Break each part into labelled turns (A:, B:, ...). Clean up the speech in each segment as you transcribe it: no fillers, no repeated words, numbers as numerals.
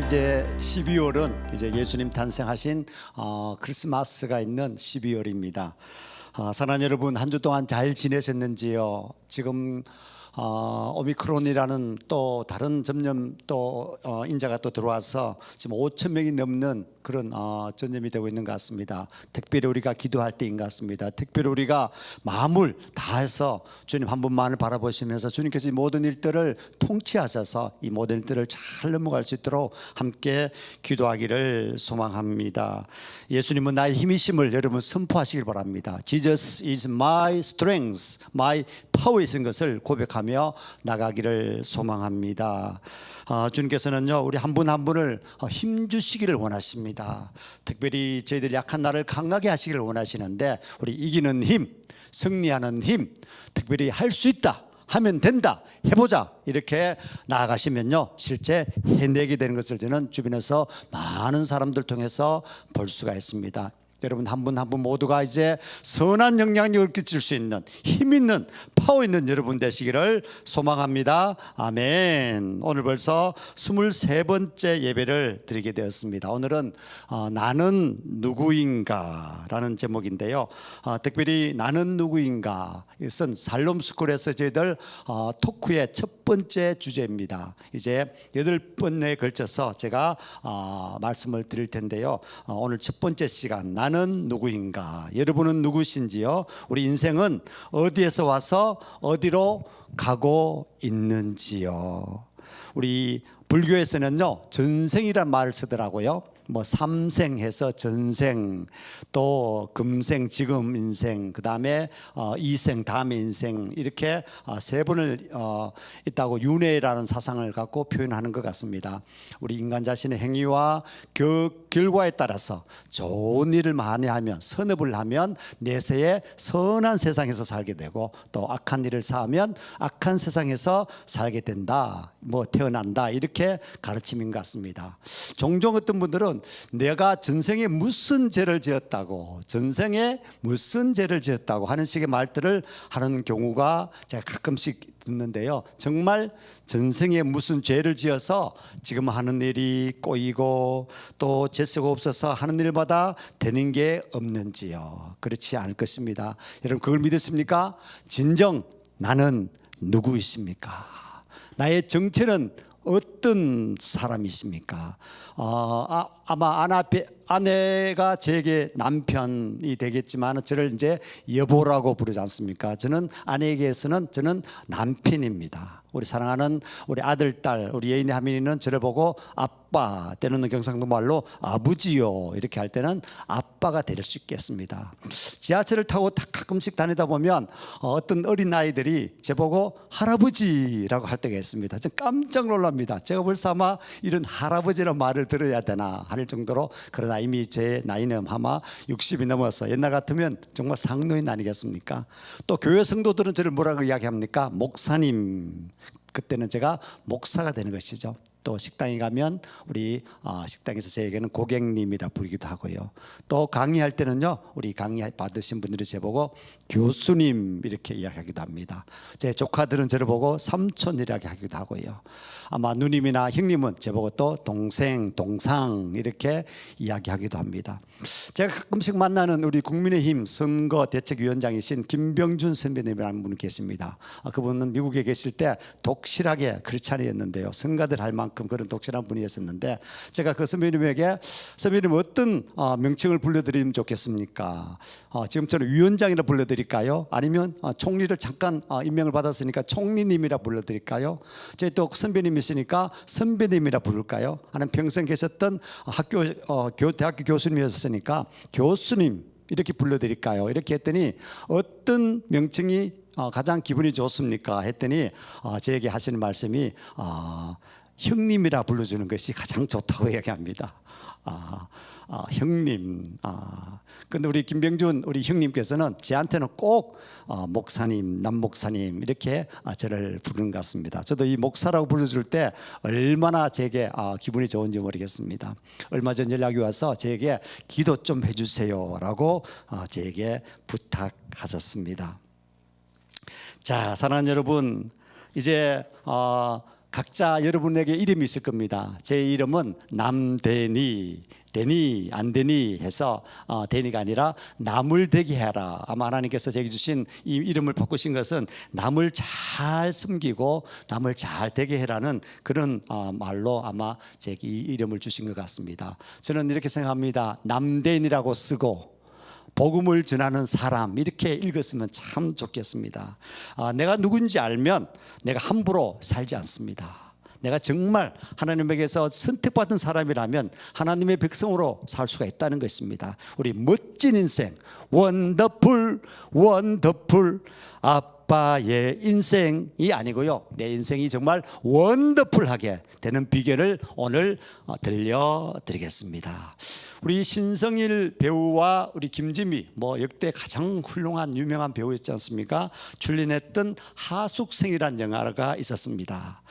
A: 이제 12월은 이제 예수님 탄생하신 크리스마스가 있는 12월입니다. 사랑하는 여러분, 한 주 동안 잘 지내셨는지요? 지금 오미크론이라는 또 다른 전염 또 인자가 또 들어와서 지금 5천 명이 넘는 그런 전염이 되고 있는 것 같습니다. 특별히 우리가 기도할 때인 것 같습니다. 특별히 우리가 마음을 다해서 주님 한 분만을 바라보시면서 주님께서 이 모든 일들을 통치하셔서 이 모든 일들을 잘 넘어갈 수 있도록 함께 기도하기를 소망합니다. 예수님은 나의 힘이심을 여러분 선포하시길 바랍니다. Jesus is my strength, my power이신 것을 고백하며 나가기를 소망합니다. 주님께서는요, 우리 한 분 한 분을 힘 주시기를 원하십니다. 특별히 저희들 약한 나를 강하게 하시기를 원하시는데, 우리 이기는 힘, 승리하는 힘, 특별히 할 수 있다, 하면 된다, 해보자 이렇게 나아가시면요, 실제 해내게 되는 것을 저는 주변에서 많은 사람들 통해서 볼 수가 있습니다. 여러분 한 분 한 분 모두가 이제 선한 영향력을 끼칠 수 있는 힘 있는 파워 있는 여러분 되시기를 소망합니다. 아멘. 오늘 벌써 23번째 예배를 드리게 되었습니다. 오늘은 나는 누구인가 라는 제목인데요, 특별히 나는 누구인가, 이것은 살롬스쿨에서 저희들 토크의 첫 번째 주제입니다. 이제 8번에 걸쳐서 제가 말씀을 드릴 텐데요, 오늘 첫 번째 시간, 나는 누구인가? 여러분은 누구신지요? 우리 인생은 어디에서 와서 어디로 가고 있는지요? 우리 불교에서는요, 전생이란 말을 쓰더라고요. 뭐 삼생해서 전생, 또 금생, 지금 인생, 그 다음에 이생, 다음의 인생, 이렇게 세 번을 있다고 윤회라는 사상을 갖고 표현하는 것 같습니다. 우리 인간 자신의 행위와 결과에 따라서 좋은 일을 많이 하면, 선업을 하면 내세에 선한 세상에서 살게 되고, 또 악한 일을 사하면 악한 세상에서 살게 된다, 뭐 태어난다, 이렇게 가르침인 것 같습니다. 종종 어떤 분들은 내가 전생에 무슨 죄를 지었다고, 전생에 무슨 죄를 지었다고 하는 식의 말들을 하는 경우가 제가 가끔씩 듣는데요, 정말 전생에 무슨 죄를 지어서 지금 하는 일이 꼬이고 또 재수가 없어서 하는 일마다 되는 게 없는지요? 그렇지 않을 것입니다. 여러분 그걸 믿으십니까? 진정 나는 누구이십니까? 나의 정체는 어떤 사람이십니까? 아마 아내가 제게 남편이 되겠지만 저를 이제 여보라고 부르지 않습니까? 저는 아내에게서는 저는 남편입니다. 우리 사랑하는 우리 아들, 딸, 우리 예인의 하민이는 저를 보고 아빠, 때로는 경상도 말로 아버지요 이렇게 할 때는 아빠가 될 수 있겠습니다. 지하철을 타고 가끔씩 다니다 보면 어떤 어린 아이들이 저보고 할아버지라고 할 때가 있습니다. 저 깜짝 놀랍니다. 제가 벌써 아마 이런 할아버지라는 말을 들어야 되나 할 정도로, 그러나 이미 제 나이는 아마 60이 넘어서 옛날 같으면 정말 상노인 아니겠습니까? 또 교회 성도들은 저를 뭐라고 이야기합니까? 목사님. 그때는 제가 목사가 되는 것이죠. 또 식당에 가면 우리 식당에서 저에게는 고객님이라 부르기도 하고요. 또 강의할 때는요, 우리 강의 받으신 분들이 저보고 교수님 이렇게 이야기하기도 합니다. 제 조카들은 저를 보고 삼촌이라고 하기도 하고요. 아마 누님이나 형님은 저보고 또 동생, 동상 이렇게 이야기하기도 합니다. 제가 가끔씩 만나는 우리 국민의힘 선거대책위원장이신 김병준 선배님이라는 분이 계십니다. 그분은 미국에 계실 때 독실하게 크리스찬이었는데요, 성가들 할 만큼 그런 독실한 분이었었는데, 제가 그 선배님에게 선배님 어떤 명칭을 불러드리면 좋겠습니까? 지금처럼 위원장이라 불러드릴까요? 아니면 총리를 잠깐 임명을 받았으니까 총리님이라 불러드릴까요? 제 또 선배님이시니까 선배님이라 부를까요? 아니면 평생 계셨던 대학교 교수님이었으니까 교수님 이렇게 불러드릴까요? 이렇게 했더니 어떤 명칭이 가장 기분이 좋습니까? 했더니 저에게 하시는 말씀이 형님이라 불러주는 것이 가장 좋다고 얘기합니다. 형님. 근데 우리 김병준 우리 형님께서는 저한테는 꼭 목사님, 남목사님 이렇게 저를 부르는 것 같습니다. 저도 이 목사라고 불러줄 때 얼마나 제게 기분이 좋은지 모르겠습니다. 얼마 전 연락이 와서 저에게 기도 좀 해주세요 라고 저에게 부탁하셨습니다. 자, 사랑하는 여러분, 이제 각자 여러분에게 이름이 있을 겁니다. 제 이름은 남대니, 되니 안 되니 해서 되니가 아니라 남을 되게 해라. 아마 하나님께서 제게 주신 이 이름을 바꾸신 것은 남을 잘 섬기고 남을 잘 되게 해라는 그런 말로 아마 제게 이 이름을 주신 것 같습니다. 저는 이렇게 생각합니다. 남대니라고 쓰고 복음을 전하는 사람 이렇게 읽었으면 참 좋겠습니다. 내가 누군지 알면 내가 함부로 살지 않습니다. 내가 정말 하나님에게서 선택받은 사람이라면 하나님의 백성으로 살 수가 있다는 것입니다. 우리 멋진 인생, 원더풀 아빠의 인생이 아니고요, 내 인생이 정말 원더풀하게 되는 비결을 오늘 들려드리겠습니다. 우리 신성일 배우와 우리 김지미, 역대 가장 훌륭한 유명한 배우였지 않습니까? 출연했던 하숙생이라는 영화가 있었습니다.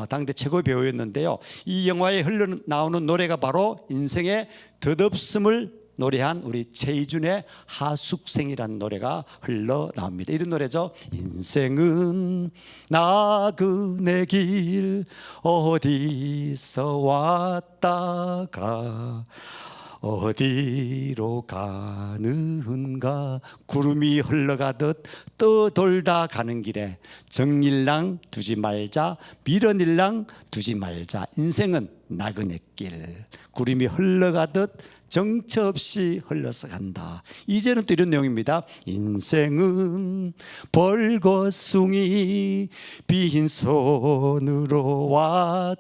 A: 당대 최고의 배우였는데요, 이 영화에 흘러나오는 노래가 바로 인생의 덧없음을 노래한 우리 최희준의 하숙생이라는 노래가 흘러나옵니다. 이런 노래죠. 인생은 나그네 길 어디서 왔다가 어디로 가는가, 구름이 흘러가듯 떠돌다 가는 길에 정일랑 두지 말자, 미련일랑 두지 말자. 인생은 나그네 길, 구름이 흘러가듯 정처 없이 흘러서 간다. 이제는 또 이런 내용입니다. 인생은 벌거숭이 빈손으로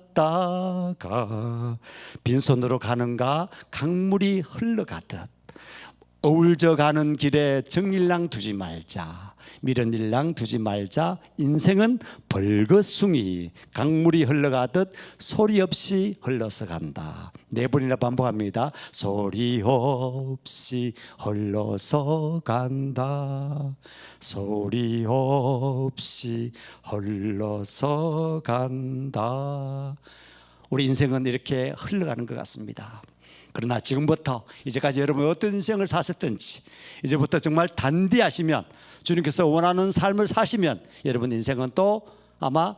A: 왔다가 빈손으로 가는가, 강물이 흘러가듯 어울져 가는 길에 정일랑 두지 말자, 미련일랑 두지 말자. 인생은 벌거숭이 강물이 흘러가듯 소리 없이 흘러서 간다. 네 번이나 반복합니다. 소리 없이 흘러서 간다. 소리 없이 흘러서 간다. 우리 인생은 이렇게 흘러가는 것 같습니다. 그러나 지금부터 이제까지 여러분 어떤 인생을 사셨든지 이제부터 정말 단디하시면, 주님께서 원하는 삶을 사시면 여러분 인생은 또 아마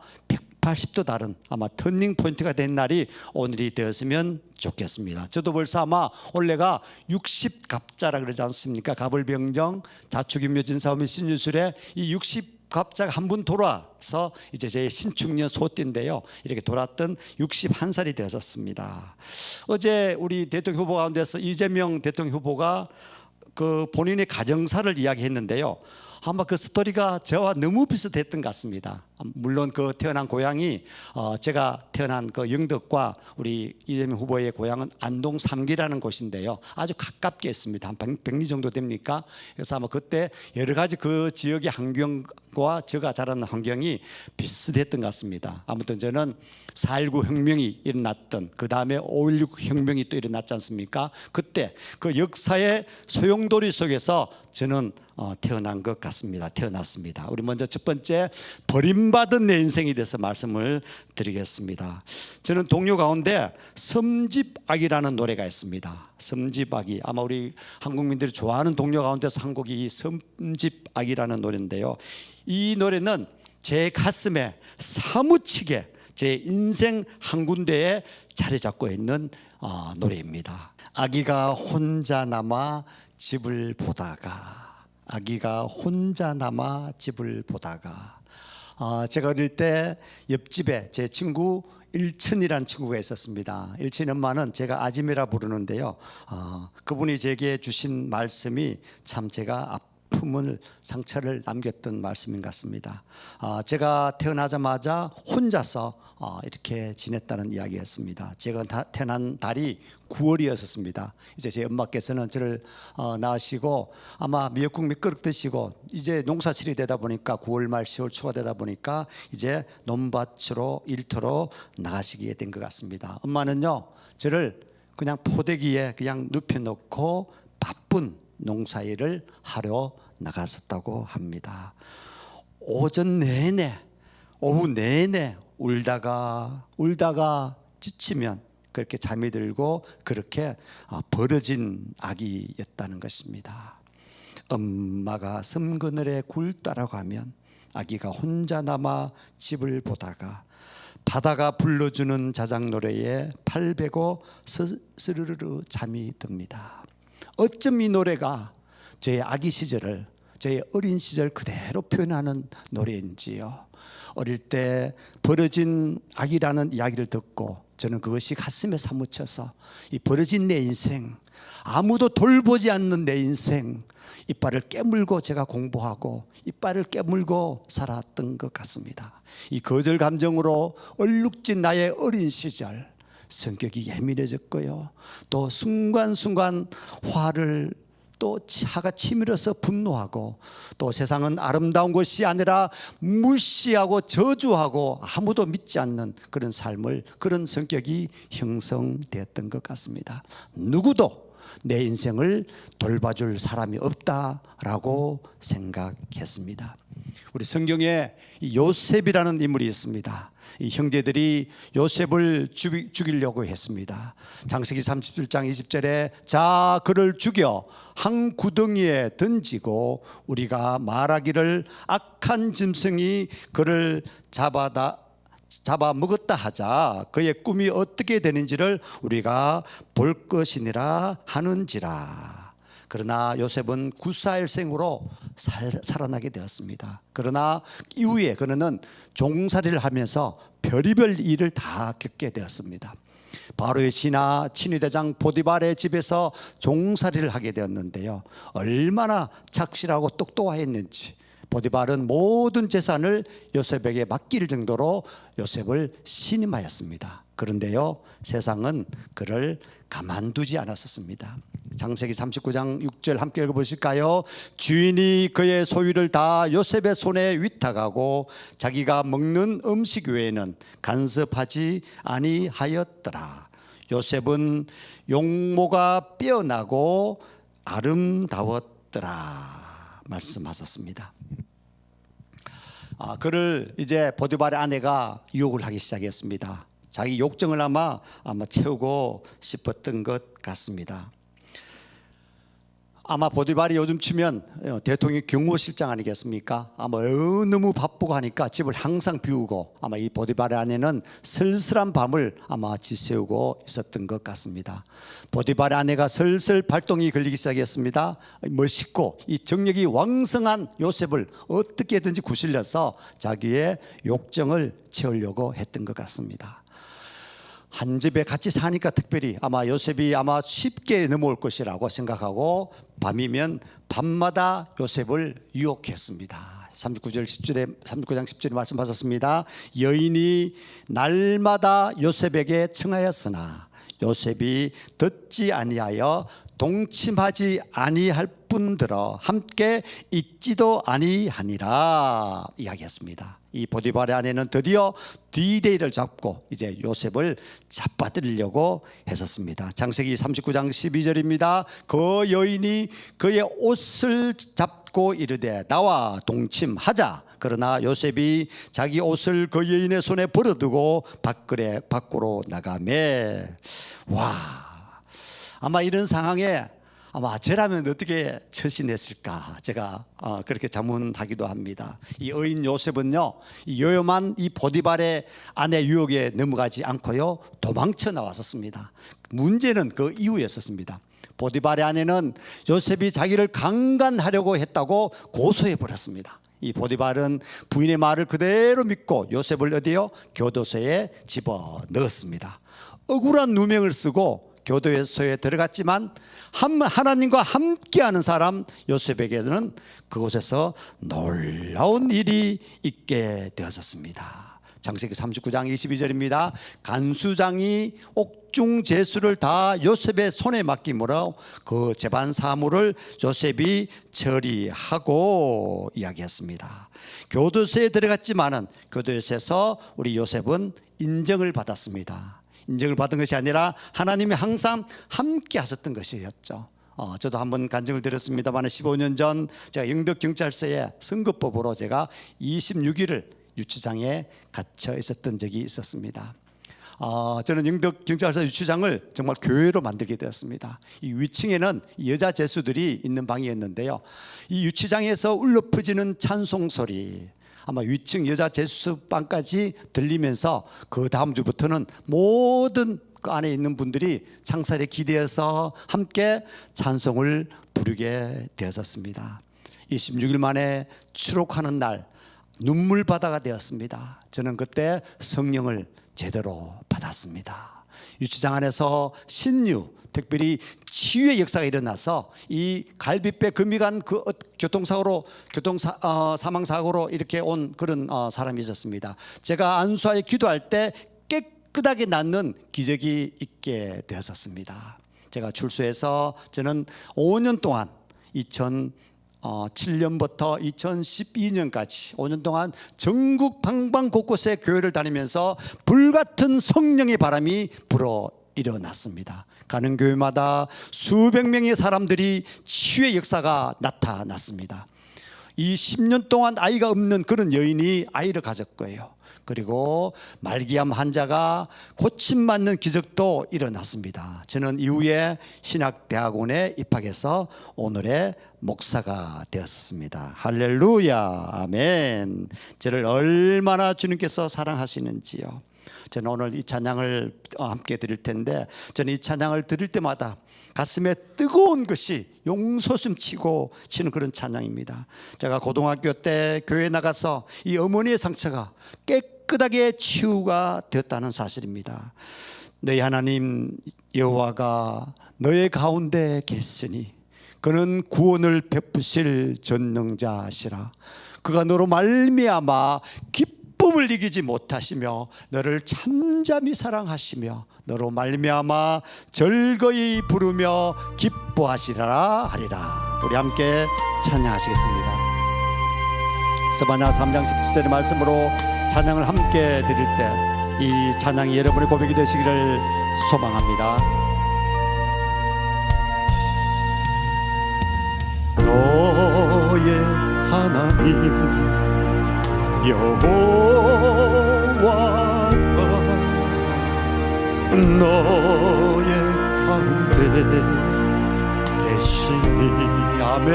A: 180도 다른 아마 터닝 포인트가 된 날이 오늘이 되었으면 좋겠습니다. 저도 벌써 아마 올해가 60갑자라 그러지 않습니까? 갑을병정, 자축인묘, 진사오미, 신유술에 이 60갑자가 한 분 돌아서 이제 제 신축년 소띠인데요, 이렇게 돌았던 61살이 되었습니다. 어제 우리 대통령 후보 가운데서 이재명 대통령 후보가 그 본인의 가정사를 이야기했는데요, 아마 그 스토리가 저와 너무 비슷했던 것 같습니다. 물론 그 태어난 고향이 제가 태어난 그 영덕과 우리 이재명 후보의 고향은 안동 3기라는 곳인데요, 아주 가깝게 있습니다. 한 100리 정도 됩니까? 그래서 아마 그때 여러 가지 그 지역의 환경과 제가 자라는 환경이 비슷했던 것 같습니다. 아무튼 저는 4.19 혁명이 일어났던, 그 다음에 5.16 혁명이 또 일어났지 않습니까? 그때 그 역사의 소용돌이 속에서 저는 태어난 것 같습니다. 태어났습니다. 우리 먼저 첫 번째, 버림받은 내 인생에 대해서 말씀을 드리겠습니다. 저는 동요 가운데 섬집악이라는 노래가 있습니다. 섬집악이 아마 우리 한국민들이 좋아하는 동요 가운데서 한 곡이 이 섬집악이라는 노래인데요, 이 노래는 제 가슴에 사무치게 제 인생 한 군데에 자리 잡고 있는 노래입니다. 아기가 혼자 남아 집을 보다가, 아기가 혼자 남아 집을 보다가. 제가 어릴 때 옆집에 제 친구 일천이라는 친구가 있었습니다. 일천 엄마는 제가 아지매라 부르는데요, 그분이 제게 주신 말씀이 참 제가 아픔을, 상처를 남겼던 말씀인 것 같습니다. 제가 태어나자마자 혼자서 이렇게 지냈다는 이야기였습니다. 제가 태어난 달이 9월이었습니다. 이제 제 엄마께서는 저를 낳으시고 아마 미역국 몇 그릇 드시고, 이제 농사철이 되다 보니까 9월 말 10월 초가 되다 보니까 이제 논밭으로 일터로 나가시게 된 것 같습니다. 엄마는요, 저를 그냥 포대기에 그냥 눕혀놓고 바쁜 농사일을 하러 나갔었다고 합니다. 오전 내내, 오후 내내 울다가 지치면 그렇게 잠이 들고, 그렇게 버려진 아기였다는 것입니다. 엄마가 섬 그늘에 굴 따라가면 아기가 혼자 남아 집을 보다가 바다가 불러주는 자작 노래에 팔 베고 스르르르 잠이 듭니다. 어쩜 이 노래가 제 아기 시절을, 제 어린 시절 그대로 표현하는 노래인지요. 어릴 때 벌어진 아기라는 이야기를 듣고 저는 그것이 가슴에 사무쳐서 이 벌어진 내 인생, 아무도 돌보지 않는 내 인생, 이빨을 깨물고 제가 공부하고 이빨을 깨물고 살았던 것 같습니다. 이 거절 감정으로 얼룩진 나의 어린 시절, 성격이 예민해졌고요. 또 순간순간 화를 또 화가 치밀어서 분노하고, 또 세상은 아름다운 것이 아니라 무시하고 저주하고 아무도 믿지 않는 그런 삶을, 그런 성격이 형성되었던 것 같습니다. 누구도 내 인생을 돌봐줄 사람이 없다라고 생각했습니다. 우리 성경에 요셉이라는 인물이 있습니다. 이 형제들이 요셉을 죽이려고 했습니다. 창세기 37장 20절에 자 그를 죽여 한 구덩이에 던지고 우리가 말하기를 악한 짐승이 그를 잡아 먹었다 하자. 그의 꿈이 어떻게 되는지를 우리가 볼 것이니라 하는지라. 그러나 요셉은 구사일생으로 살아나게 되었습니다. 그러나 이후에 그는 종살이를 하면서 별의별 일을 다 겪게 되었습니다. 바로의 신하 친위대장 보디발의 집에서 종살이를 하게 되었는데요, 얼마나 착실하고 똑똑했는지 보디발은 모든 재산을 요셉에게 맡길 정도로 요셉을 신임하였습니다. 그런데요, 세상은 그를 가만두지 않았었습니다. 창세기 39장 6절 함께 읽어보실까요? 주인이 그의 소유를 다 요셉의 손에 위탁하고 자기가 먹는 음식 외에는 간섭하지 아니하였더라. 요셉은 용모가 빼어나고 아름다웠더라 말씀하셨습니다. 그를 이제 보디발의 아내가 유혹을 하기 시작했습니다. 자기 욕정을 아마 채우고 싶었던 것 같습니다. 아마 보디발이 요즘 치면 대통령 경호실장 아니겠습니까? 아마 너무 바쁘고 하니까 집을 항상 비우고, 아마 이 보디발의 아내는 쓸쓸한 밤을 아마 지새우고 있었던 것 같습니다. 보디발의 아내가 슬슬 발동이 걸리기 시작했습니다. 멋있고 이 정력이 왕성한 요셉을 어떻게든지 구실려서 자기의 욕정을 채우려고 했던 것 같습니다. 한 집에 같이 사니까 특별히 아마 요셉이 아마 쉽게 넘어올 것이라고 생각하고 밤이면 밤마다 요셉을 유혹했습니다. 39장 10절에 말씀하셨습니다. 여인이 날마다 요셉에게 청하였으나 요셉이 듣지 아니하여 동침하지 아니할 뿐더러 함께 있지도 아니하니라 이야기했습니다. 이 보디발의 아내는 드디어 D-Day를 잡고 이제 요셉을 잡아들이려고 했었습니다. 창세기 39장 12절입니다. 그 여인이 그의 옷을 잡고 이르되 나와 동침하자. 그러나 요셉이 자기 옷을 그 여인의 손에 버려두고 밖으로 나가매. 와, 아마 이런 상황에 아마 저라면 어떻게 처신했을까, 제가 그렇게 자문하기도 합니다. 이 의인 요셉은요, 이 요염한 이 보디발의 아내 유혹에 넘어가지 않고요, 도망쳐 나왔었습니다. 문제는 그 이후였었습니다. 보디발의 아내는 요셉이 자기를 강간하려고 했다고 고소해 버렸습니다. 이 보디발은 부인의 말을 그대로 믿고 요셉을 어디요? 교도소에 집어넣었습니다. 억울한 누명을 쓰고 교도소에 들어갔지만 하나님과 함께하는 사람 요셉에게는 그곳에서 놀라운 일이 있게 되었습니다. 창세기 39장 22절입니다. 간수장이 옥중 제수를 다 요셉의 손에 맡김으로 그 재반 사물을 요셉이 처리하고 이야기했습니다. 교도소에 들어갔지만은 교도소에서 우리 요셉은 인정을 받았습니다. 인정을 받은 것이 아니라 하나님이 항상 함께 하셨던 것이었죠. 저도 한번 간증을 드렸습니다만 15년 전 제가 영덕경찰서에 선거법으로 제가 26일을 유치장에 갇혀 있었던 적이 있었습니다. 저는 영덕경찰서 유치장을 정말 교회로 만들게 되었습니다. 이 위층에는 여자 제수들이 있는 방이었는데요, 이 유치장에서 울려 퍼지는 찬송 소리, 아마 위층 여자 제수방까지 들리면서 그 다음 주부터는 모든 그 안에 있는 분들이 창살에 기대어서 함께 찬송을 부르게 되었습니다. 26일 만에 추록하는 날 눈물바다가 되었습니다. 저는 그때 성령을 제대로 받았습니다. 유치장 안에서 신유, 특별히 치유의 역사가 일어나서 이 갈비뼈 금이 간 그 사망사고로 이렇게 온 그런 사람이 있었습니다. 제가 안수하여 기도할 때 깨끗하게 낫는 기적이 있게 되었습니다. 제가 출소해서 저는 5년 동안 2007년부터 2012년까지 5년 동안 전국 방방 곳곳에 교회를 다니면서 불같은 성령의 바람이 불어 일어났습니다. 가는 교회마다 수백 명의 사람들이 치유의 역사가 나타났습니다. 이 10년 동안 아이가 없는 그런 여인이 아이를 가졌고요. 그리고 말기암 환자가 고침받는 기적도 일어났습니다. 저는 이후에 신학대학원에 입학해서 오늘의 목사가 되었습니다. 할렐루야, 아멘. 저를 얼마나 주님께서 사랑하시는지요. 저는 오늘 이 찬양을 함께 드릴 텐데, 저는 이 찬양을 들을 때마다 가슴에 뜨거운 것이 용솟음치고 치는 그런 찬양입니다. 제가 고등학교 때 교회에 나가서 이 어머니의 상처가 깨끗하게 치유가 되었다는 사실입니다. 너희 하나님 여호와가 너의 가운데 계시니 그는 구원을 베푸실 전능자시라. 그가 너로 말미암아 기쁨을 이기지 못하시며 너를 잠잠히 사랑하시며 너로 말미암아 즐거이 부르며 기뻐하시리라 하리라. 우리 함께 찬양하시겠습니다. 스바냐 3장 17절의 말씀으로 찬양을 함께 드릴 때 이 찬양이 여러분의 고백이 되시기를 소망합니다. 너의 하나님 여호와가 너의 가운데 계시니 아멘.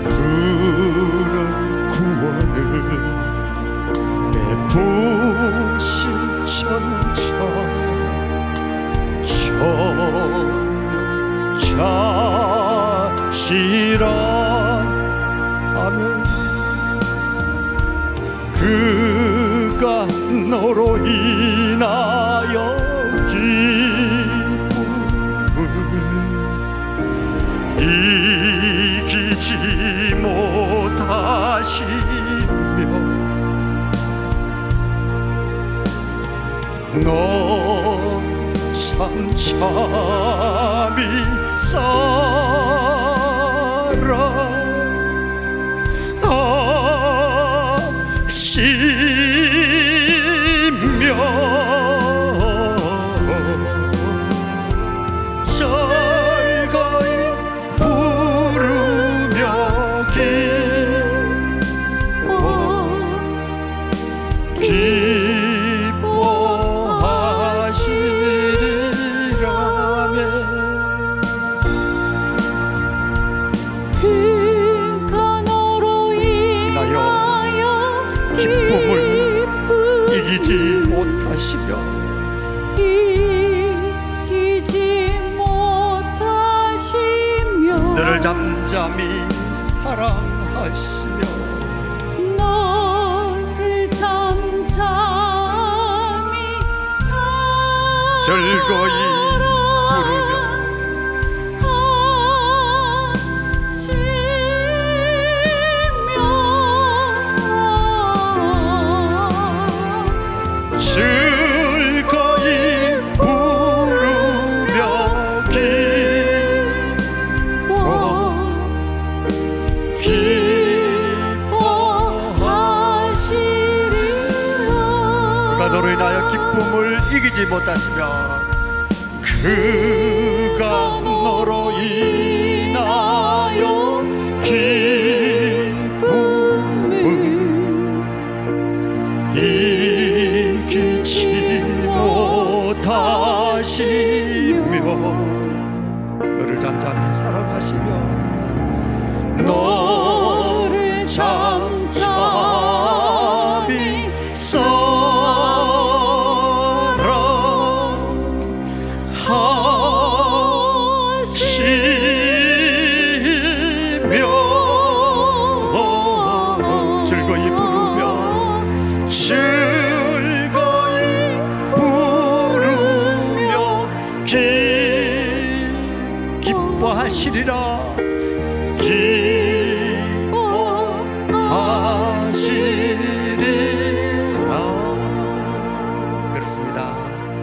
A: 그는 구원을 베푸신 전능자시라 아멘. 그가 너로 인하여 기쁨을 이기지 못하시며 너 참 참이 사랑하시며 즐거이 부르며 기뻐하시리라며
B: 그가 너로 인하여
A: 기쁨을 이기지 못하시며 너를 잠잠히 사랑하시며 즐거이 부르며 즐거이 부르며
B: 기뻐하시리라.
A: 그가 너로 인하여 기쁨을 이기지 못하시며 그가 너로 인하여 기쁨을 이기지 못하시며 너를 잠잠히 사랑하시며 너를
B: 잠잠히
A: 사랑하시며 즐거이 부르며 기뻐하시리라 기뻐하시리라. 그렇습니다.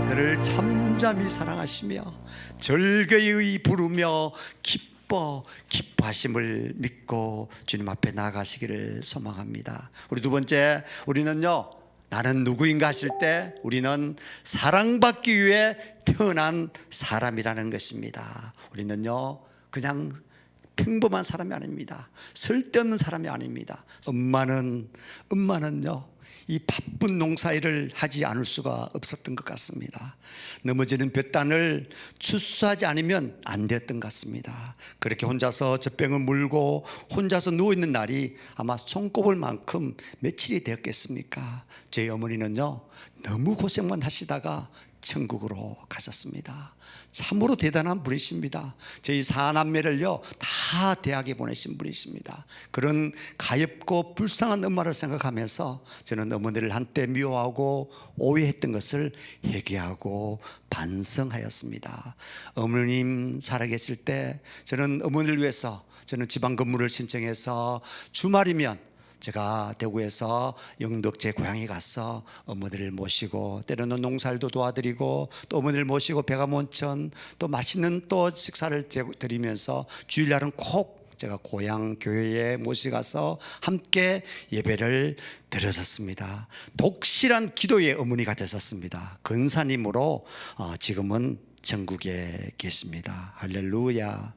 A: 너를 잠잠히 사랑하시며 절개의 부르며 기뻐하심을 믿고 주님 앞에 나아가시기를 소망합니다. 우리 두 번째, 우리는요 나는 누구인가 하실 때 우리는 사랑받기 위해 태어난 사람이라는 것입니다. 우리는요 그냥 평범한 사람이 아닙니다. 쓸데없는 사람이 아닙니다. 엄마는요 이 바쁜 농사일을 하지 않을 수가 없었던 것 같습니다. 넘어지는 볕단을 추수하지 않으면 안 됐던 것 같습니다. 그렇게 혼자서 젖병을 물고 혼자서 누워있는 날이 아마 손꼽을 만큼 며칠이 되었겠습니까? 제 어머니는요 너무 고생만 하시다가 천국으로 가셨습니다. 참으로 대단한 분이십니다. 저희 사남매를요 다 대학에 보내신 분이십니다. 그런 가엾고 불쌍한 엄마를 생각하면서 저는 어머니를 한때 미워하고 오해했던 것을 회개하고 반성하였습니다. 어머님 살아계실 때 저는 어머니를 위해서 저는 지방 근무를 신청해서 주말이면 제가 대구에서 영덕 제 고향에 가서 어머니를 모시고 때로는 농사일도 도와드리고 또 어머니를 모시고 백암온천 또 맛있는 또 식사를 드리면서 주일날은 꼭 제가 고향 교회에 모시가서 함께 예배를 드렸었습니다. 독실한 기도의 어머니가 되셨습니다. 근사님으로 지금은 천국에 계십니다. 할렐루야.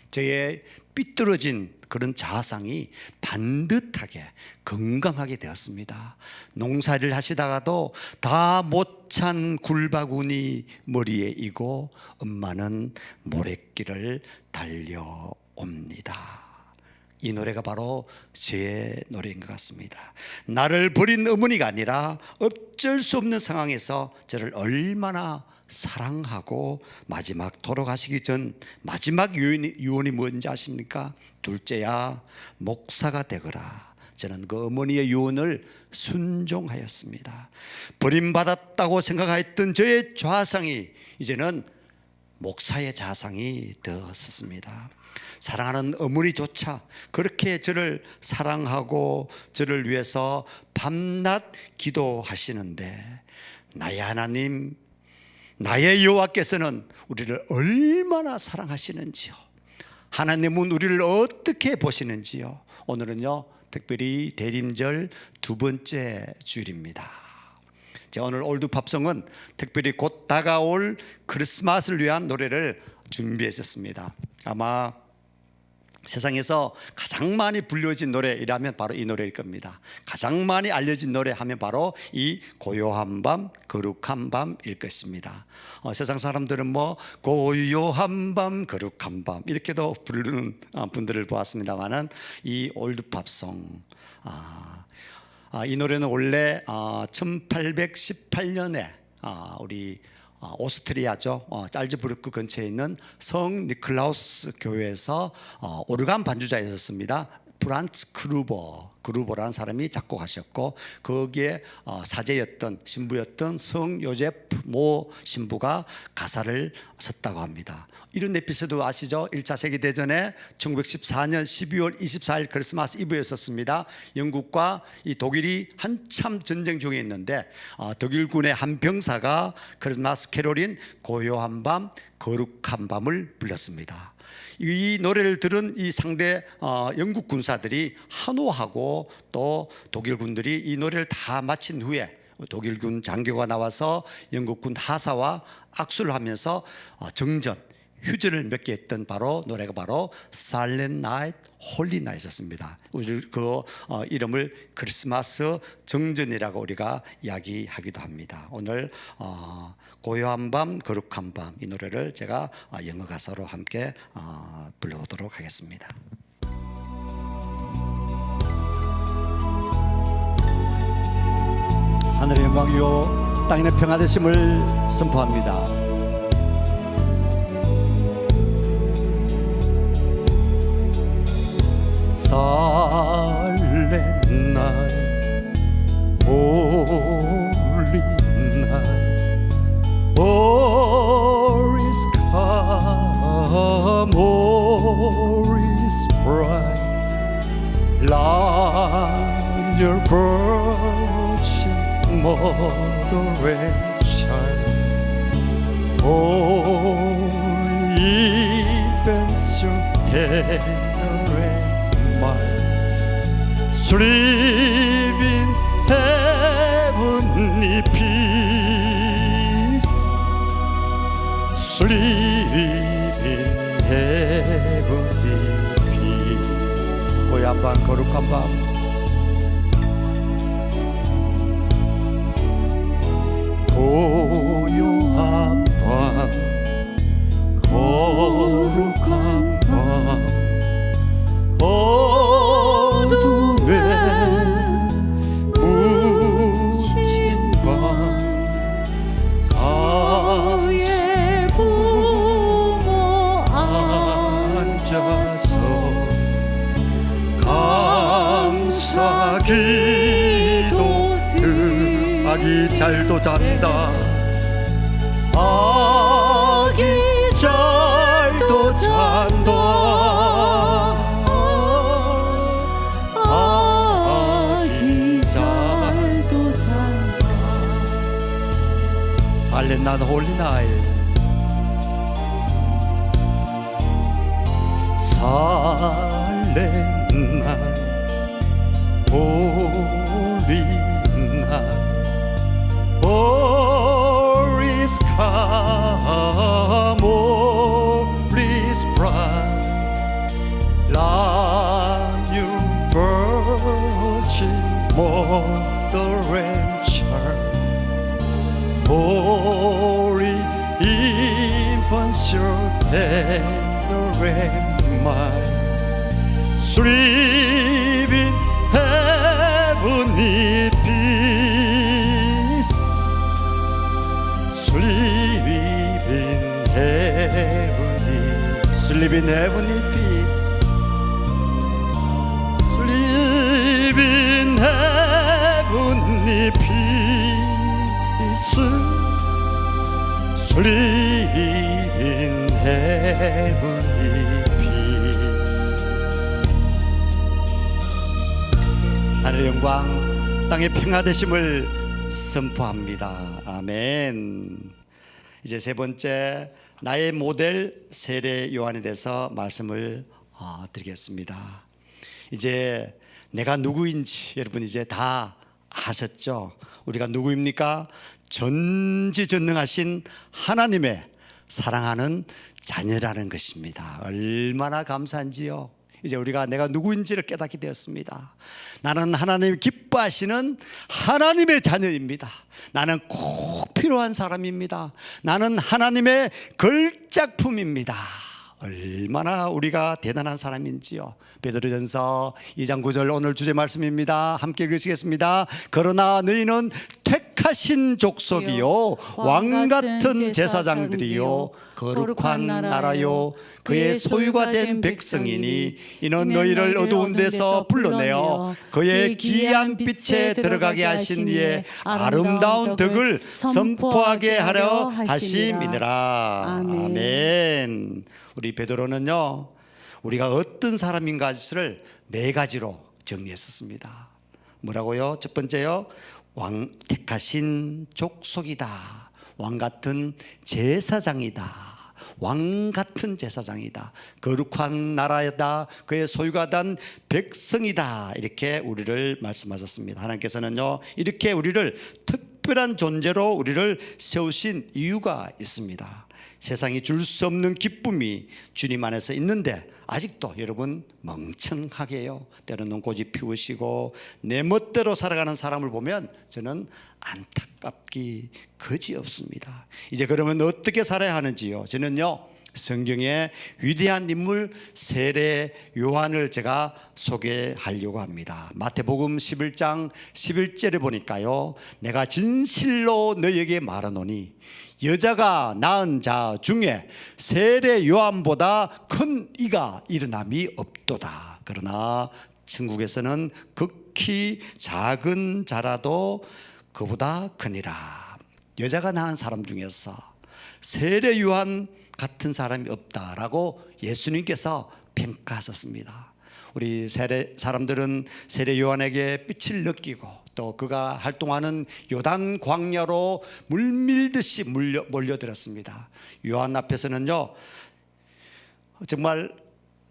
A: 저의 삐뚤어진 그런 자아상이 반듯하게 건강하게 되었습니다. 농사를 하시다가도 다 못 찬 굴바구니 머리에 이고 엄마는 모래길을 달려옵니다. 이 노래가 바로 제 노래인 것 같습니다. 나를 버린 어머니가 아니라 어쩔 수 없는 상황에서 저를 얼마나 사랑하고 마지막 돌아가시기 전 마지막 유언이 뭔지 아십니까? 둘째야 목사가 되거라. 저는 그 어머니의 유언을 순종하였습니다. 버림받았다고 생각했던 저의 좌상이 이제는 목사의 자상이 되었습니다. 사랑하는 어머니조차 그렇게 저를 사랑하고 저를 위해서 밤낮 기도하시는데 나의 하나님, 나의 여호와께서는 우리를 얼마나 사랑하시는지요. 하나님은 우리를 어떻게 보시는지요. 오늘은요 특별히 대림절 두 번째 주일입니다. 제가 오늘 올드팝송은 특별히 곧 다가올 크리스마스를 위한 노래를 준비했었습니다. 아마 세상에서 가장 많이 불려진 노래이라면 바로 이 노래일 겁니다. 가장 많이 알려진 노래 하면 바로 이 고요한 밤 거룩한 밤일 것입니다. 세상 사람들은 뭐 고요한 밤 거룩한 밤 이렇게도 부르는 분들을 보았습니다만은 이 올드팝송 이 노래는 원래 1818년에 우리 오스트리아죠. 짤즈부르크 근처에 있는 성 니클라우스 교회에서 오르간 반주자가 있었습니다. 프란츠 그루버라는 사람이 작곡하셨고 거기에 사제였던 신부였던 성 요제프 모 신부가 가사를 썼다고 합니다. 이런 에피소드 아시죠? 1차 세계대전에 1914년 12월 24일 크리스마스 이브였었습니다. 영국과 이 독일이 한참 전쟁 중에 있는데 독일군의 한 병사가 크리스마스 캐롤인 고요한 밤 거룩한 밤을 불렀습니다. 이 노래를 들은 이 상대 영국 군사들이 한호하고 또 독일군들이 이 노래를 다 마친 후에 독일군 장교가 나와서 영국군 하사와 악수를 하면서 정전 휴전을 맺게 했던 바로 노래가 바로 Silent Night, Holy Night이었습니다. 우리 그 이름을 크리스마스 정전이라고 우리가 이야기하기도 합니다. 오늘 고요한 밤 거룩한 밤 이 노래를 제가 영어 가사로 함께 불러보도록 하겠습니다. 하늘의 영광이요 땅의 평화되심을 선포합니다. Silent night, holy night, all is calm, all is bright. Like your virgin mother and child, holy infants your tender and mild, sleep in heavenly peace, sleep in heavenly peace. 고요한 밤, 거룩한 밤, 고요한 밤, 거룩한 밤, 어둠에 묻힌 밤,
B: 너의 부모
A: 앉아서 감사 기도 아기 잘도 잔다, 아기 잘도 잔다, 아기 잘도 잔다. Silent night, holy night, Silent night, holy night, all is calm, all is bright. Like your virgin mother and child, holy infants your tender and mild, sleep in heavenly peace, sleep in heavenly, sleep in heavenly peace, sleep in heavenly peace, sleep in heavenly peace. 하늘의 영광, 땅의 평화되심을 선포합니다. 아멘. 이제 세 번째, 나의 모델 세례 요한에 대해서 말씀을 드리겠습니다. 이제 내가 누구인지 여러분 이제 다 아셨죠? 우리가 누구입니까? 전지전능하신 하나님의 사랑하는 자녀라는 것입니다. 얼마나 감사한지요. 이제 우리가 내가 누구인지를 깨닫게 되었습니다. 나는 하나님이 기뻐하시는 하나님의 자녀입니다. 나는 꼭 필요한 사람입니다. 나는 하나님의 걸작품입니다. 얼마나 우리가 대단한 사람인지요. 베드로전서 2장 9절 오늘 주제 말씀입니다. 함께 읽으시겠습니다. 그러나 너희는 택하신 족속이요 왕같은 제사장들이요 거룩한 나라요 그의 소유가 된 백성이니 이는 너희를 어두운 데서 불러내어 그의 기이한 빛에 들어가게 하신 이의 아름다운 덕을 선포하게 하려 하심이니라. 아멘. 우리 베드로는요, 우리가 어떤 사람인가를 네 가지로 정리했었습니다. 뭐라고요? 첫 번째요, 왕 택하신 족속이다. 왕 같은 제사장이다. 왕 같은 제사장이다. 거룩한 나라이다. 그의 소유가 된 백성이다. 이렇게 우리를 말씀하셨습니다. 하나님께서는요, 이렇게 우리를 특별한 존재로 우리를 세우신 이유가 있습니다. 세상이 줄 수 없는 기쁨이 주님 안에서 있는데 아직도 여러분 멍청하게요, 때로는 고집 피우시고 내 멋대로 살아가는 사람을 보면 저는 안타깝기 그지없습니다. 이제 그러면 어떻게 살아야 하는지요? 저는요, 성경의 위대한 인물 세례 요한을 제가 소개하려고 합니다. 마태복음 11장 11절에 보니까요, 내가 진실로 너희에게 말하노니 여자가 낳은 자 중에 세례 요한보다 큰 이가 일어남이 없도다. 그러나 천국에서는 극히 작은 자라도 그보다 크니라. 여자가 낳은 사람 중에서 세례 요한 같은 사람이 없다라고 예수님께서 평가하셨습니다. 우리 세례 사람들은 세례 요한에게 빛을 느끼고 또 그가 활동하는 요단 광야로 물밀듯이 몰려들었습니다. 요한 앞에서는요, 정말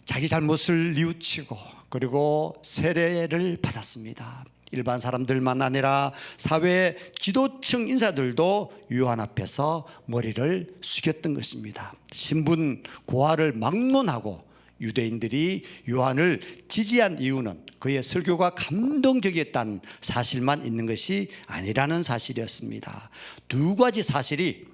A: 자기 잘못을 뉘우치고 그리고 세례를 받았습니다. 일반 사람들만 아니라 사회 지도층 인사들도 요한 앞에서 머리를 숙였던 것입니다. 신분 고하를 막론하고 유대인들이 요한을 지지한 이유는 그의 설교가 감동적이었다는 사실만 있는 것이 아니라는 사실이었습니다. 두 가지 사실이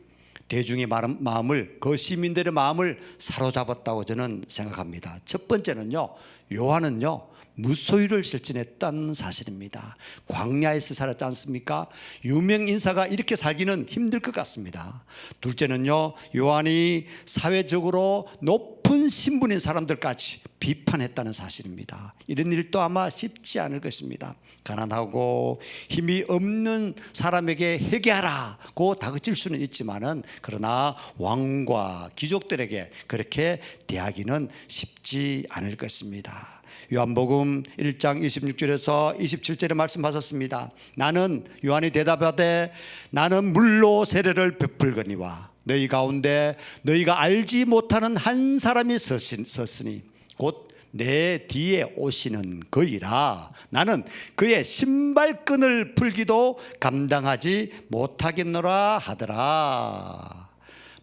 A: 대중의 마음을, 그 시민들의 마음을 사로잡았다고 저는 생각합니다. 첫 번째는요, 요한은요 무소유를 실천했다는 사실입니다. 광야에서 살았지 않습니까? 유명 인사가 이렇게 살기는 힘들 것 같습니다. 둘째는요, 요한이 사회적으로 높은 신분인 사람들까지 비판했다는 사실입니다. 이런 일도 아마 쉽지 않을 것입니다. 가난하고 힘이 없는 사람에게 회개하라고 다그칠 수는 있지만은, 그러나 왕과 귀족들에게 그렇게 대하기는 쉽지 않을 것입니다. 요한복음 1장 26절에서 27절에 말씀하셨습니다. 나는, 요한이 대답하되 나는 물로 세례를 베풀거니와 너희 가운데 너희가 알지 못하는 한 사람이 섰으니 곧 내 뒤에 오시는 그이라. 나는 그의 신발끈을 풀기도 감당하지 못하겠노라 하더라.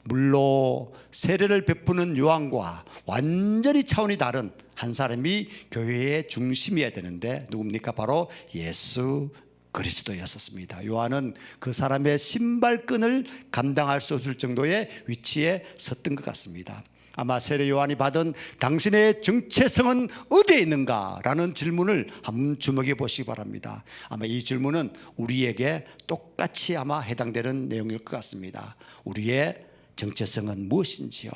A: 물로 세례를 베푸는 요한과 완전히 차원이 다른 한 사람이 교회의 중심이어야 되는데 누굽니까? 바로 예수 그리스도였었습니다. 요한은 그 사람의 신발끈을 감당할 수 없을 정도의 위치에 섰던 것 같습니다. 아마 세례 요한이 받은 당신의 정체성은 어디에 있는가? 라는 질문을 한번 주목해 보시기 바랍니다. 아마 이 질문은 우리에게 똑같이 아마 해당되는 내용일 것 같습니다. 우리의 정체성은 무엇인지요?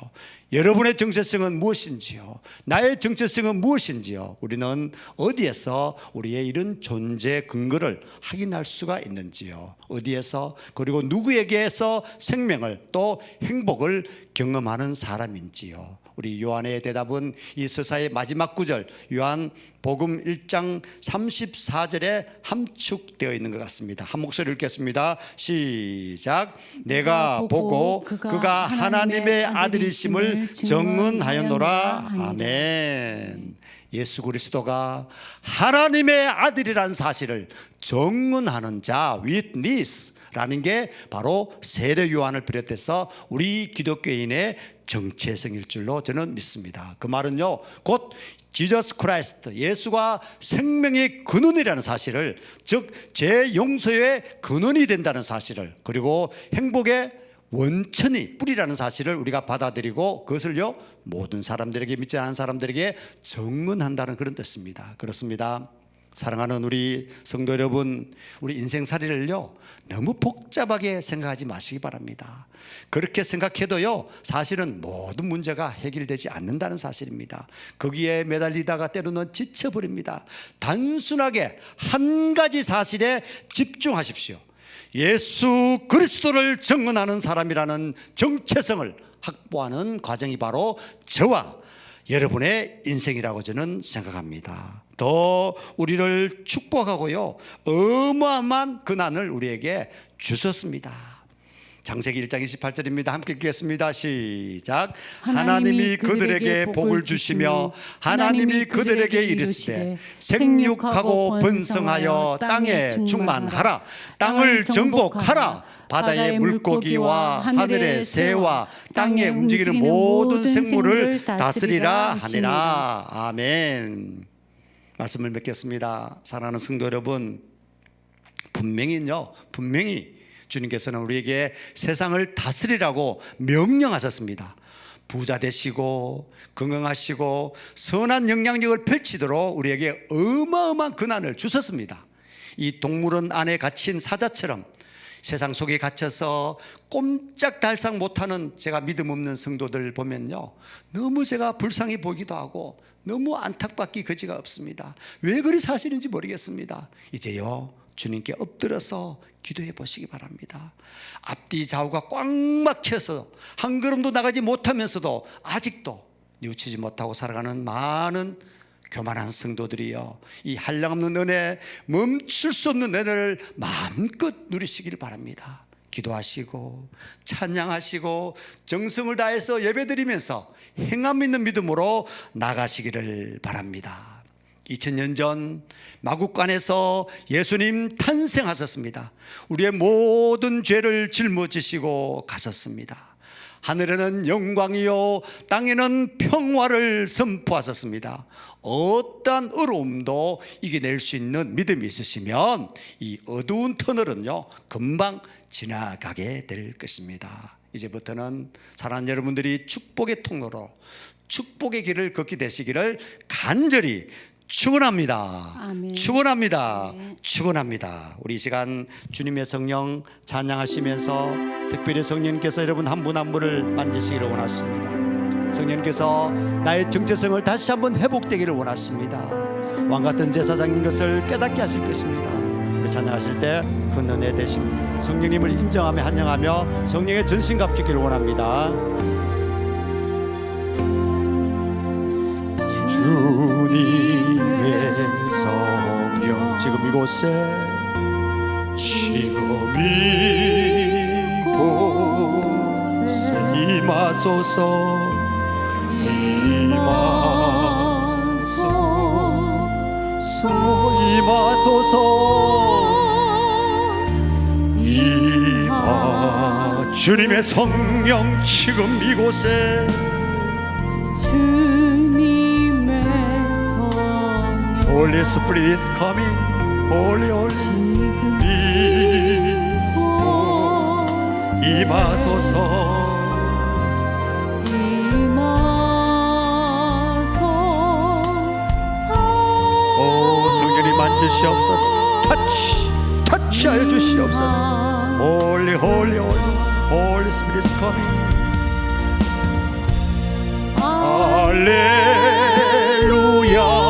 A: 여러분의 정체성은 무엇인지요? 나의 정체성은 무엇인지요? 우리는 어디에서 우리의 이런 존재 근거를 확인할 수가 있는지요? 어디에서, 그리고 누구에게서 생명을 또 행복을 경험하는 사람인지요? 우리 요한의 대답은 이 서사의 마지막 구절 요한 복음 1장 34절에 함축되어 있는 것 같습니다. 한 목소리 읽겠습니다. 시작. 내가 보고 그가 하나님의 아들이심을 증언하였노라. 아멘. 예수 그리스도가 하나님의 아들이라는 사실을 증언하는 자, witness라는 게 바로 세례 요한을 비롯해서 우리 기독교인의 정체성일 줄로 저는 믿습니다. 그 말은요, 곧 지저스 크라이스트, 예수가 생명의 근원이라는 사실을, 즉 죄 용서의 근원이 된다는 사실을, 그리고 행복의 원천이 뿌리라는 사실을 우리가 받아들이고 그것을요 모든 사람들에게, 믿지 않은 사람들에게 증언한다는 그런 뜻입니다. 그렇습니다. 사랑하는 우리 성도 여러분, 우리 인생살이를요 너무 복잡하게 생각하지 마시기 바랍니다. 그렇게 생각해도요 사실은 모든 문제가 해결되지 않는다는 사실입니다. 거기에 매달리다가 때로는 지쳐버립니다. 단순하게 한 가지 사실에 집중하십시오. 예수 그리스도를 증언하는 사람이라는 정체성을 확보하는 과정이 바로 저와 여러분의 인생이라고 저는 생각합니다. 더 우리를 축복하고요 어마어마한 근한을 우리에게 주셨습니다. 창세기 1장 28절입니다. 함께 읽겠습니다. 시작. 하나님이 그들에게 복을 주시며 하나님이 그들에게 이르시되 생육하고 번성하여 땅에 충만하라. 땅을 정복하라. 바다의 물고기와 하늘의 새와 땅에 움직이는 모든 생물을 다스리라 하니라. 아멘. 말씀을 맺겠습니다. 사랑하는 성도 여러분, 분명히 주님께서는 우리에게 세상을 다스리라고 명령하셨습니다. 부자 되시고 건강하시고 선한 영향력을 펼치도록 우리에게 어마어마한 권한을 주셨습니다. 이 동물원 안에 갇힌 사자처럼 세상 속에 갇혀서 꼼짝달싹 못하는 제가 믿음 없는 성도들 보면요, 너무 제가 불쌍히 보기도 하고 너무 안타깝기 거지가 없습니다. 왜 그리 사시는지 모르겠습니다. 이제요, 주님께 엎드려서 기도해 보시기 바랍니다. 앞뒤 좌우가 꽉 막혀서 한 걸음도 나가지 못하면서도 아직도 뉘우치지 못하고 살아가는 많은 교만한 성도들이요, 이 한량없는 은혜, 멈출 수 없는 은혜를 마음껏 누리시길 바랍니다. 기도하시고 찬양하시고 정성을 다해서 예배드리면서 행함 있는 믿음으로 나가시기를 바랍니다. 2000년 전 마국간에서 예수님 탄생하셨습니다. 우리의 모든 죄를 짊어지시고 가셨습니다. 하늘에는 영광이요 땅에는 평화를 선포하셨습니다. 어떠한 어려움도 이겨낼 수 있는 믿음이 있으시면 이 어두운 터널은요 금방 지나가게 될 것입니다. 이제부터는 사랑하는 여러분들이 축복의 통로로 축복의 길을 걷게 되시기를 간절히 축원합니다.
B: 아멘.
A: 축원합니다.
B: 네.
A: 축원합니다. 우리 이 시간 주님의 성령 찬양하시면서 특별히 성령님께서 여러분 한 분 한 분을 만지시기를 원하십니다. 성령님께서 나의 정체성을 다시 한번 회복되기를 원하십니다. 왕같은 제사장인 것을 깨닫게 하실 것입니다. 우리 찬양하실 때 큰 은혜 되신 성령님을 인정하며 환영하며 성령의 전신갑 주기를 원합니다. 주님의 성령 지금 이곳에 임하소서 주님의 성령 지금 이곳에
B: 주님의 성령
A: Holy Spirit is coming. Holy Holy 임하소서 오 성령님 만지시옵소서. 터치하여 주시옵소서. Holy Holy Holy Holy Spirit is coming. 할렐루야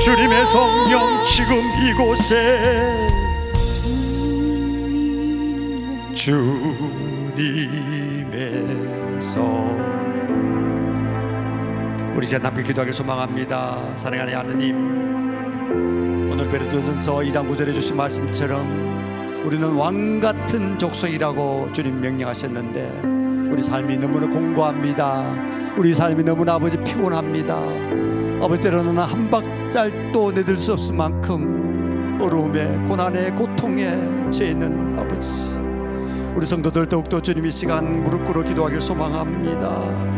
A: 주님의 성령 지금 이곳에 주님의 성 우리 이제 함께 기도하길 소망합니다. 사랑하는 하느님, 오늘 베드로전서 2장 9절에 주신 말씀처럼 우리는 왕같은 족속이라고 주님 명령하셨는데 우리 삶이 너무나 공고합니다. 우리 삶이 너무나 아버지 피곤합니다. 아버지 때로는 한 박자도 내들 수 없을 만큼 어려움에 고난에 고통에 처해 있는 아버지, 우리 성도들 더욱더 주님 이 시간 무릎 꿇어 기도하길 소망합니다.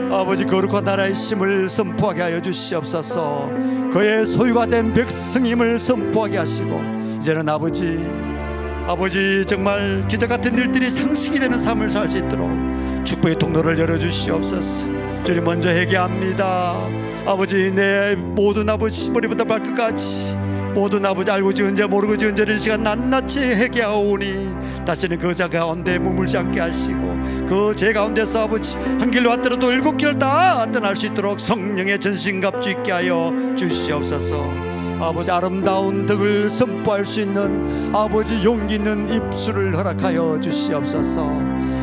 A: 아버지 거룩한 나라의 힘을 선포하게 하여 주시옵소서. 그의 소유가 된 백성임을 선포하게 하시고 이제는 아버지 정말 기적같은 일들이 상식이 되는 삶을 살 수 있도록 축복의 통로를 열어주시옵소서. 주님 먼저 회개합니다. 아버지 내 모든 아버지 머리부터 발끝까지 모든 아버지 알고 지은 죄 모르고 지은 죄를 시간 낱낱이 회개하오니 다시는 그 자 가운데 머물지 않게 하시고 그 죄 가운데서 아버지 한 길로 왔더라도 7길 다 떠날 수 있도록 성령의 전신갑주 있게 하여 주시옵소서. 아버지 아름다운 덕을 선포할 수 있는 아버지 용기 있는 입술을 허락하여 주시옵소서.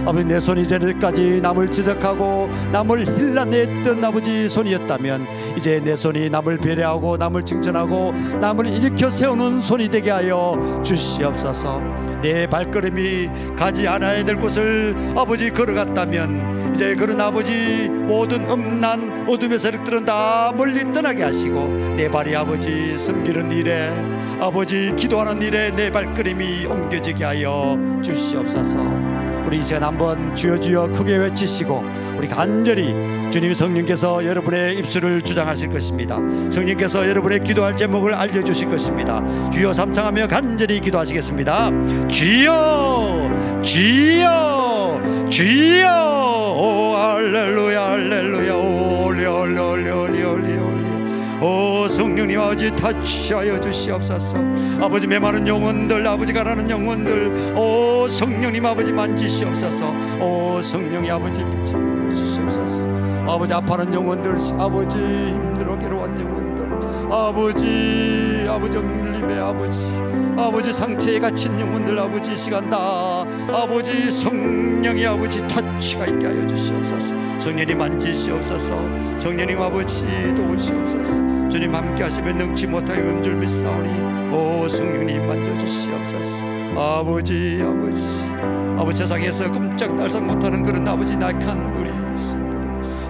A: 아버지 내 손이 이제까지 남을 지적하고 남을 힐난냈던 아버지 손이었다면 이제 내 손이 남을 배려하고 남을 칭찬하고 남을 일으켜 세우는 손이 되게 하여 주시옵소서. 내 발걸음이 가지 않아야 될 곳을 아버지 걸어갔다면 이제 그런 아버지 모든 음란 어둠의 세력들은 다 멀리 떠나게 하시고 내 발이 아버지 섬기는 일에 아버지 기도하는 일에 내 발걸음이 옮겨지게 하여 주시옵소서. 우리 이 시간 한번 주여 주여 크게 외치시고 우리 간절히 주님 성령께서 여러분의 입술을 주장하실 것입니다. 성령께서 여러분의 기도할 제목을 알려주실 것입니다. 주여 삼창하며 간절히 기도하시겠습니다. 주여 주여 주여 오 할렐루야 할렐루야 올리올리올리올리올리 오 성령님 아버지 타치하여 주시옵소서. 아버지 메마른 영혼들 아버지 가라는 영혼들 오 성령님 아버지 만지시옵소서. 오 성령이 아버지 주시옵소서. 아버지 아파하는 영혼들 아버지 힘들어 괴로운 영혼들 아버지 억눌림의 아버지 상처에 갇힌 영혼들 아버지 시간 다 아버지 성령이 아버지 터치가 있게 하여 주시옵소서. 성령님 만지시옵소서. 성령님 아버지 도우시옵소서. 주님 함께 하시면 능치 못하여 멈줄 믿사오니 오 성령님 만져주시옵소서. 아버지 세상에서 꼼짝달싹 못하는 그런 아버지 낙한 우리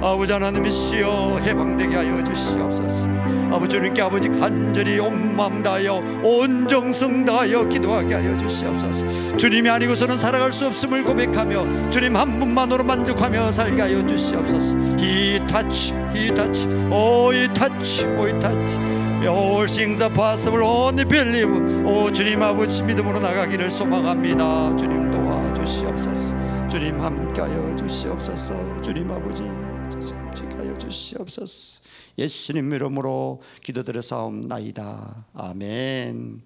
A: 아버지 하나님이시여 해방되게 하여 주시옵소서. 아버지 주님께 아버지 간절히 온 마음 다하여 온 정성 다하여 기도하게 하여 주시옵소서. 주님이 아니고서는 살아갈 수 없음을 고백하며 주님 한 분만으로 만족하며 살게 하여 주시옵소서. 이 touch All things are possible only believe. 오 주님 아버지 믿음으로 나가기를 소망합니다. 주님 도와주시옵소서. 주님 함께하여 주시옵소서. 주님 아버지 지켜하여 주시옵소서. 예수님 이름으로 기도드려 사옵나이다. 아멘.